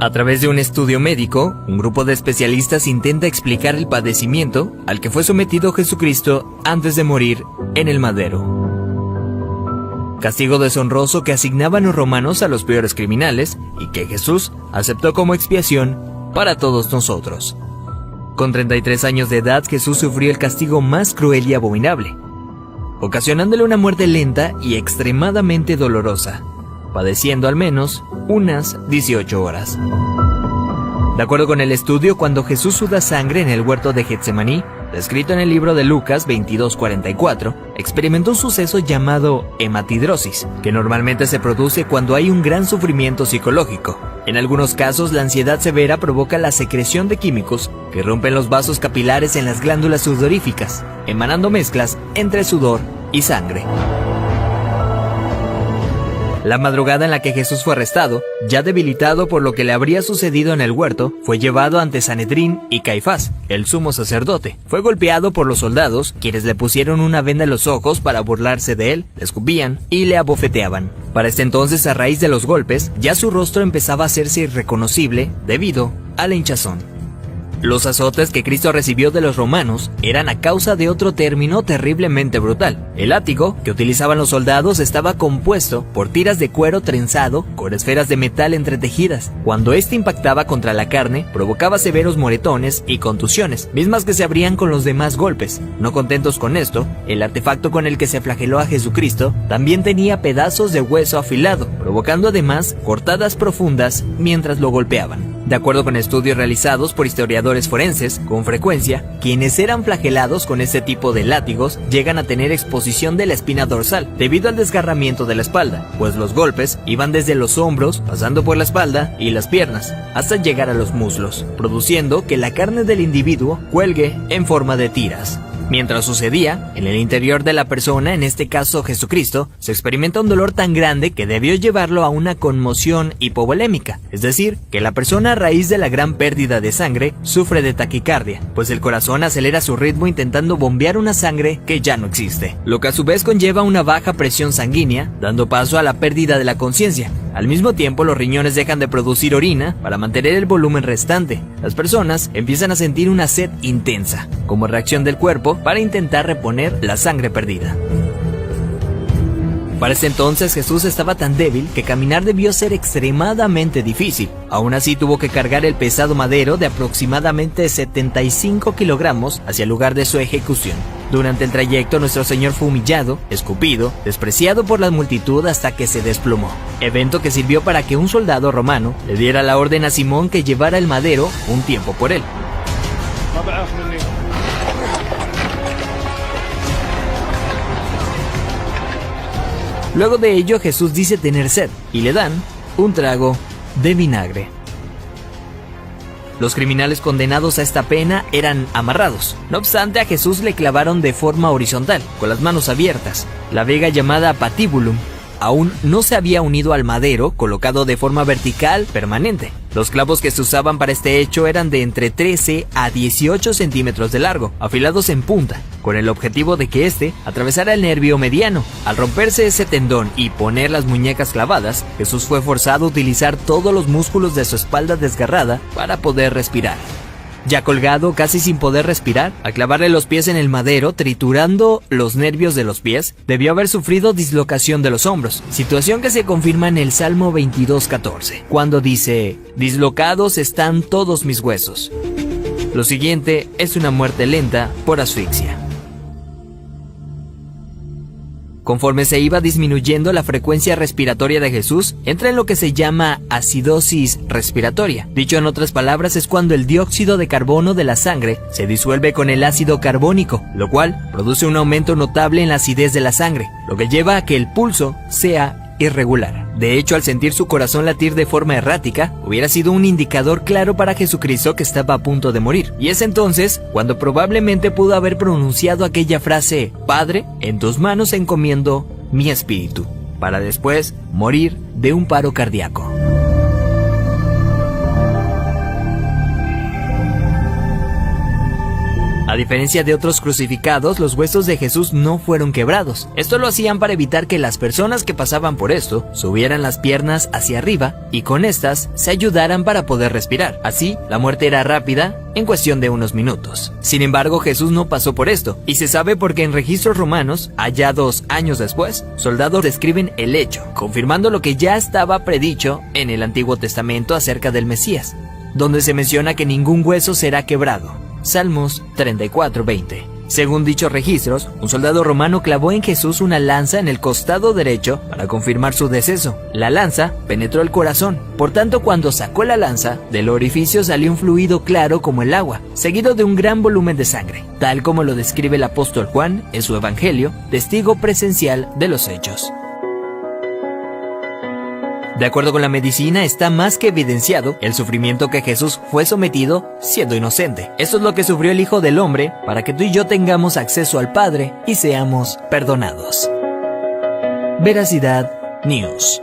A través de un estudio médico, un grupo de especialistas intenta explicar el padecimiento al que fue sometido Jesucristo antes de morir en el madero. Castigo deshonroso que asignaban los romanos a los peores criminales y que Jesús aceptó como expiación para todos nosotros. Con 33 años de edad, Jesús sufrió el castigo más cruel y abominable, ocasionándole una muerte lenta y extremadamente dolorosa, padeciendo al menos unas 18 horas. De acuerdo con el estudio, cuando Jesús suda sangre en el huerto de Getsemaní, descrito en el libro de Lucas 22:44, experimentó un suceso llamado hematidrosis, que normalmente se produce cuando hay un gran sufrimiento psicológico. En algunos casos, la ansiedad severa provoca la secreción de químicos que rompen los vasos capilares en las glándulas sudoríficas, emanando mezclas entre sudor y sangre. La madrugada en la que Jesús fue arrestado, ya debilitado por lo que le habría sucedido en el huerto, fue llevado ante Sanedrín y Caifás, el sumo sacerdote. Fue golpeado por los soldados, quienes le pusieron una venda en los ojos para burlarse de él, le escupían y le abofeteaban. Para este entonces, a raíz de los golpes, ya su rostro empezaba a hacerse irreconocible debido a la hinchazón. Los azotes que Cristo recibió de los romanos eran a causa de otro término terriblemente brutal. El látigo que utilizaban los soldados estaba compuesto por tiras de cuero trenzado con esferas de metal entretejidas. Cuando este impactaba contra la carne, provocaba severos moretones y contusiones, mismas que se abrían con los demás golpes. No contentos con esto, el artefacto con el que se flageló a Jesucristo también tenía pedazos de hueso afilado, provocando además cortadas profundas mientras lo golpeaban. De acuerdo con estudios realizados por historiadores forenses, con frecuencia, quienes eran flagelados con este tipo de látigos llegan a tener exposición de la espina dorsal debido al desgarramiento de la espalda, pues los golpes iban desde los hombros, pasando por la espalda y las piernas, hasta llegar a los muslos, produciendo que la carne del individuo cuelgue en forma de tiras. Mientras sucedía, en el interior de la persona, en este caso Jesucristo, se experimenta un dolor tan grande que debió llevarlo a una conmoción hipovolémica, es decir, que la persona a raíz de la gran pérdida de sangre sufre de taquicardia, pues el corazón acelera su ritmo intentando bombear una sangre que ya no existe, lo que a su vez conlleva una baja presión sanguínea, dando paso a la pérdida de la conciencia. Al mismo tiempo, los riñones dejan de producir orina para mantener el volumen restante. Las personas empiezan a sentir una sed intensa, como reacción del cuerpo para intentar reponer la sangre perdida. Para ese entonces Jesús estaba tan débil que caminar debió ser extremadamente difícil. Aún así tuvo que cargar el pesado madero de aproximadamente 75 kilogramos hacia el lugar de su ejecución. Durante el trayecto nuestro Señor fue humillado, escupido, despreciado por la multitud hasta que se desplomó. Evento que sirvió para que un soldado romano le diera la orden a Simón que llevara el madero un tiempo por él. Luego de ello, Jesús dice tener sed y le dan un trago de vinagre. Los criminales condenados a esta pena eran amarrados. No obstante, a Jesús le clavaron de forma horizontal, con las manos abiertas. La viga llamada patibulum aún no se había unido al madero, colocado de forma vertical permanente. Los clavos que se usaban para este hecho eran de entre 13 a 18 centímetros de largo, afilados en punta, con el objetivo de que éste atravesara el nervio mediano. Al romperse ese tendón y poner las muñecas clavadas, Jesús fue forzado a utilizar todos los músculos de su espalda desgarrada para poder respirar. Ya colgado, casi sin poder respirar, al clavarle los pies en el madero, triturando los nervios de los pies, debió haber sufrido dislocación de los hombros, situación que se confirma en el Salmo 22:14, cuando dice: «Dislocados están todos mis huesos». Lo siguiente es una muerte lenta por asfixia. Conforme se iba disminuyendo la frecuencia respiratoria de Jesús, entra en lo que se llama acidosis respiratoria. Dicho en otras palabras, es cuando el dióxido de carbono de la sangre se disuelve con el ácido carbónico, lo cual produce un aumento notable en la acidez de la sangre, lo que lleva a que el pulso sea irregular. De hecho, al sentir su corazón latir de forma errática, hubiera sido un indicador claro para Jesucristo que estaba a punto de morir. Y es entonces cuando probablemente pudo haber pronunciado aquella frase: «Padre, en tus manos encomiendo mi espíritu», para después morir de un paro cardíaco. A diferencia de otros crucificados, los huesos de Jesús no fueron quebrados. Esto lo hacían para evitar que las personas que pasaban por esto subieran las piernas hacia arriba y con estas se ayudaran para poder respirar. Así, la muerte era rápida en cuestión de unos minutos. Sin embargo, Jesús no pasó por esto, y se sabe porque en registros romanos, allá 2 años después, soldados describen el hecho, confirmando lo que ya estaba predicho en el Antiguo Testamento acerca del Mesías, donde se menciona que ningún hueso será quebrado. Salmos 34:20. Según dichos registros, un soldado romano clavó en Jesús una lanza en el costado derecho para confirmar su deceso. La lanza penetró el corazón, por tanto cuando sacó la lanza, del orificio salió un fluido claro como el agua, seguido de un gran volumen de sangre, tal como lo describe el apóstol Juan en su Evangelio, testigo presencial de los hechos. De acuerdo con la medicina, está más que evidenciado el sufrimiento que Jesús fue sometido siendo inocente. Esto es lo que sufrió el Hijo del Hombre para que tú y yo tengamos acceso al Padre y seamos perdonados. Veracidad News.